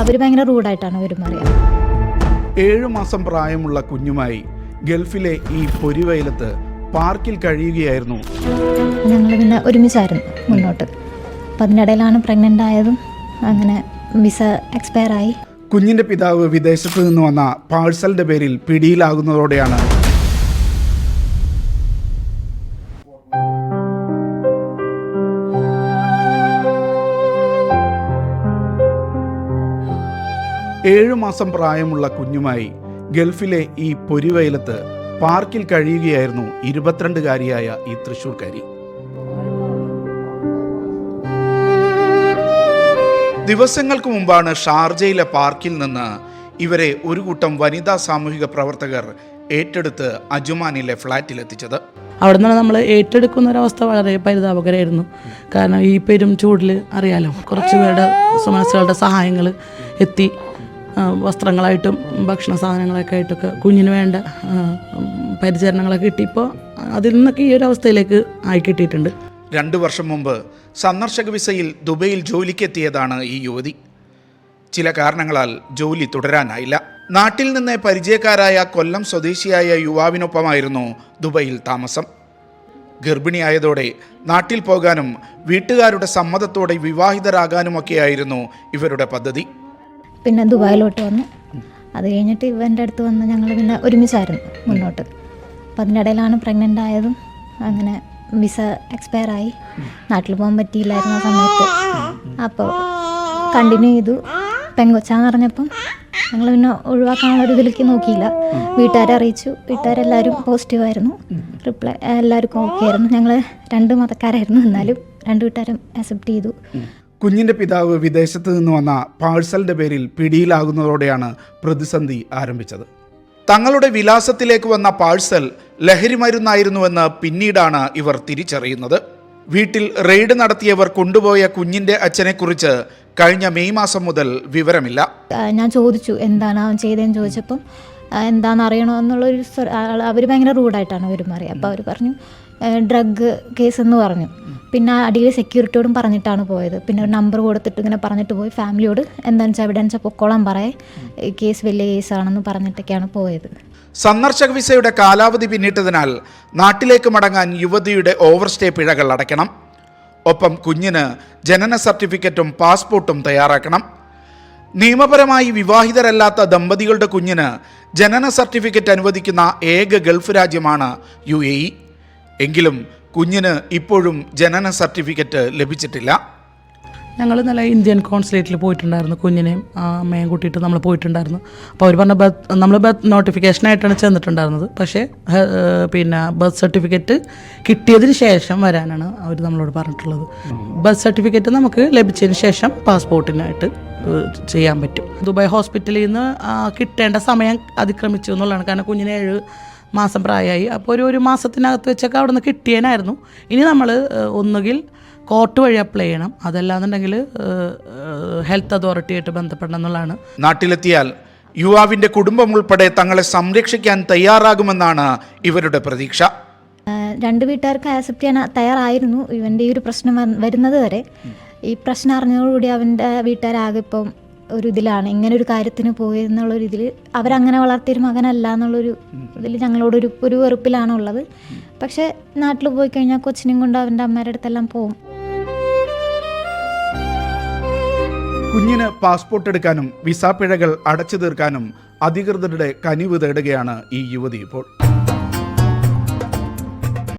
അവർ ഭയങ്കര റൂഡായിട്ടാണ് പെരുമാറിയത്. 7 മാസം പ്രായമുള്ള കുഞ്ഞുമായി ഗൾഫിലെ ഈ പൊരിവെയിലത്ത് പാർക്കിൽ കഴിയുകയായിരുന്നു. ഞങ്ങൾ പിന്നെ ഒരുമിച്ചായിരുന്നു മുന്നോട്ട്. അപ്പം അതിനിടയിലാണ് പ്രഗ്നൻ്റ് ആയതും അങ്ങനെ വിസ എക്സ്പയർ ആയി. കുഞ്ഞിൻ്റെ പിതാവ് വിദേശത്ത് നിന്ന് വന്ന പാഴ്സലിൻ്റെ പേരിൽ പിടിയിലാകുന്നതോടെയാണ് മാസം പ്രായമുള്ള കുഞ്ഞുമായി ഗൾഫിലെ ഈ പൊരിവെയിലത്ത് പാർക്കിൽ കഴിയുകയായിരുന്നു 22-കാരിയായ ഈ തൃശ്ശൂർക്കാരി. ദിവസങ്ങൾക്ക് മുമ്പാണ് ഷാർജയിലെ പാർക്കിൽ നിന്ന് ഇവരെ ഒരു കൂട്ടം വനിതാ സാമൂഹിക പ്രവർത്തകർ ഏറ്റെടുത്ത് അജുമാനിലെ ഫ്ളാറ്റിലെത്തിച്ചത്. അവിടെ നിന്നാണ് നമ്മൾ ഏറ്റെടുക്കുന്ന ഒരവസ്ഥ വളരെ പരിതാപകരമായിരുന്നു. കാരണം ഈ പെരും ചൂടിൽ അറിയാലോ, കുറച്ച് പേരുടെ മനസ്സുകളുടെ സഹായങ്ങൾ എത്തി, വസ്ത്രങ്ങളായിട്ടും ഭക്ഷണ സാധനങ്ങളൊക്കെ ആയിട്ടൊക്കെ കുഞ്ഞിന് വേണ്ട പരിചരണങ്ങളൊക്കെ കിട്ടിയപ്പോൾ അതിൽ നിന്നൊക്കെ ഈ ഒരു അവസ്ഥയിലേക്ക് ആയി കിട്ടിയിട്ടുണ്ട്. 2 വർഷം മുമ്പ് സന്ദർശക വിസയിൽ ദുബൈയിൽ ജോലിക്കെത്തിയതാണ് ഈ യുവതി. ചില കാരണങ്ങളാൽ ജോലി തുടരാനായില്ല. നാട്ടിൽ നിന്ന് പരിചയക്കാരായ കൊല്ലം സ്വദേശിയായ യുവാവിനൊപ്പമായിരുന്നു ദുബൈയിൽ താമസം. ഗർഭിണിയായതോടെ നാട്ടിൽ പോകാനും വീട്ടുകാരുടെ സമ്മതത്തോടെ വിവാഹിതരാകാനുമൊക്കെയായിരുന്നു ഇവരുടെ പദ്ധതി. പിന്നെ ദുബായിലോട്ട് വന്നു. അത് കഴിഞ്ഞിട്ട് ഇവൻ്റെ അടുത്ത് വന്ന് ഞങ്ങൾ പിന്നെ ഒരുമിച്ചായിരുന്നു മുന്നോട്ട്. അപ്പം അതിനിടയിലാണ് പ്രഗ്നൻ്റ് ആയതും അങ്ങനെ വിസ എക്സ്പയർ ആയി. നാട്ടിൽ പോകാൻ പറ്റിയില്ലായിരുന്നു ആ സമയത്ത്. അപ്പോൾ കണ്ടിന്യൂ ചെയ്തു. പെങ്കൊച്ചാന്ന് പറഞ്ഞപ്പം ഞങ്ങൾ പിന്നെ ഒഴിവാക്കാനുള്ള ഒരു ഇതിലേക്ക് നോക്കിയില്ല. വീട്ടുകാരെ അറിയിച്ചു. വീട്ടുകാരെല്ലാവരും പോസിറ്റീവായിരുന്നു. റിപ്ലൈ എല്ലാവർക്കും ഓക്കെ ആയിരുന്നു. ഞങ്ങൾ 2 മതക്കാരായിരുന്നു, എന്നാലും 2 വീട്ടുകാരും അക്സെപ്റ്റ് ചെയ്തു. കുഞ്ഞിൻ്റെ പിതാവ് വിദേശത്ത് നിന്ന് വന്ന പാഴ്സലിൻ്റെ പേരിൽ പിടിയിലാകുന്നതോടെയാണ് പ്രതിസന്ധി ആരംഭിച്ചത്. തങ്ങളുടെ വിലാസത്തിലേക്ക് വന്ന പാഴ്സൽ ലഹരി മരുന്നായിരുന്നുവെന്ന് പിന്നീടാണ് ഇവർ തിരിച്ചറിയുന്നത്. വീട്ടിൽ റെയ്ഡ് നടത്തിയവർ കൊണ്ടുപോയ കുഞ്ഞിൻ്റെ അച്ഛനെക്കുറിച്ച് കഴിഞ്ഞ മെയ് മാസം മുതൽ വിവരമില്ല. ഞാൻ ചോദിച്ചു എന്താണ് അവൻ ചെയ്തതെന്ന് ചോദിച്ചപ്പം എന്താണെന്ന് അറിയണോ എന്നുള്ളൊരു അവർ ഭയങ്കര റൂഡായിട്ടാണ് പെരുമാറിയത്. അപ്പോൾ അവർ പറഞ്ഞു ഡ്രഗ് കേസ് എന്ന് പറഞ്ഞു. പിന്നെ അടിയിൽ സെക്യൂരിറ്റിയോടും പറഞ്ഞിട്ടാണ് പോയത്. പിന്നെ ഒരു നമ്പർ കൊടുത്തിട്ട് ഇങ്ങനെ പറഞ്ഞിട്ട് പോയി ഫാമിലിയോട് എന്താണെന്ന് വെച്ചാൽ എവിടെയാണെന്ന് വെച്ചാൽ പൊക്കോളാൻ പറയേ, കേസ് വലിയ കേസാണെന്ന് പറഞ്ഞിട്ടൊക്കെയാണ് പോയത്. സന്ദർശക വിസയുടെ കാലാവധി പിന്നിട്ടതിനാൽ നാട്ടിലേക്ക് മടങ്ങാൻ യുവതിയുടെ ഓവർസ്റ്റേ പിഴകൾ അടയ്ക്കണം. ഒപ്പം കുഞ്ഞിന് ജനന സർട്ടിഫിക്കറ്റും പാസ്പോർട്ടും തയ്യാറാക്കണം. നിയമപരമായി വിവാഹിതരല്ലാത്ത ദമ്പതികളുടെ കുഞ്ഞിന് ജനന സർട്ടിഫിക്കറ്റ് അനുവദിക്കുന്ന ഏക ഗൾഫ് രാജ്യമാണ് UAE. എങ്കിലും കുഞ്ഞിന് ഇപ്പോഴും ജനന സർട്ടിഫിക്കറ്റ് ലഭിച്ചിട്ടില്ല. ഞങ്ങൾ നല്ല ഇന്ത്യൻ കോൺസുലേറ്റിൽ പോയിട്ടുണ്ടായിരുന്നു. കുഞ്ഞിനെയും അമ്മയും കൂട്ടിയിട്ട് നമ്മൾ പോയിട്ടുണ്ടായിരുന്നു. അപ്പോൾ അവർ പറഞ്ഞ നമ്മൾ ബർത്ത് നോട്ടിഫിക്കേഷനായിട്ടാണ് ചെന്നിട്ടുണ്ടായിരുന്നത്. പക്ഷേ പിന്നെ ബർത്ത് സർട്ടിഫിക്കറ്റ് കിട്ടിയതിന് ശേഷം വരാനാണ് അവർ നമ്മളോട് പറഞ്ഞിട്ടുള്ളത്. ബർത്ത് സർട്ടിഫിക്കറ്റ് നമുക്ക് ലഭിച്ചതിന് ശേഷം പാസ്പോർട്ടിനായിട്ട് ചെയ്യാൻ പറ്റും. ദുബായ് ഹോസ്പിറ്റലിൽ നിന്ന് കിട്ടേണ്ട സമയം അതിക്രമിച്ചു എന്നുള്ളതാണ്. കാരണം കുഞ്ഞിന് 7 മാസം പ്രായമായി. അപ്പോൾ ഒരു മാസത്തിനകത്ത് വെച്ചൊക്കെ അവിടെ നിന്ന് കിട്ടിയനായിരുന്നു. ഇനി നമ്മൾ ഒന്നുകിൽ കോർട്ട് വഴി അപ്ലൈ ചെയ്യണം, അതല്ലാന്നുണ്ടെങ്കിൽ ഹെൽത്ത് അതോറിറ്റിയായിട്ട് ബന്ധപ്പെടണം എന്നുള്ളതാണ്. നാട്ടിലെത്തിയാൽ യുവാവിൻ്റെ കുടുംബം ഉൾപ്പെടെ തങ്ങളെ സംരക്ഷിക്കാൻ തയ്യാറാകുമെന്നാണ് ഇവരുടെ പ്രതീക്ഷ. 2 വീട്ടുകാർക്ക് ആക്സെപ്റ്റ് ചെയ്യാൻ തയ്യാറായിരുന്നു. ഇവൻ്റെ ഈ ഒരു പ്രശ്നം വരുന്നത് വരെ. ഈ പ്രശ്നം അറിഞ്ഞതോടുകൂടി അവൻ്റെ വീട്ടുകാരാകെ ഇപ്പം ഒരു ഇതിലാണ്, ഇങ്ങനെ ഒരു കാര്യത്തിന് പോയെന്നുള്ളൊരു ഇതിൽ അവരങ്ങനെ വളർത്തിയൊരു മകനല്ല എന്നുള്ളൊരു ഇതിൽ ഞങ്ങളോടൊരു വെറുപ്പിലാണുള്ളത്. പക്ഷേ നാട്ടിൽ പോയി കഴിഞ്ഞാൽ കൊച്ചിനെയും കൊണ്ട് അവൻ്റെ അമ്മയുടെ അടുത്തെല്ലാം പോകും. കുഞ്ഞിന് പാസ്പോർട്ട് എടുക്കാനും വിസ പിഴകൾ അടച്ചു തീർക്കാനും അധികൃതരുടെ കനിവ് തേടുകയാണ് ഈ യുവതി ഇപ്പോൾ.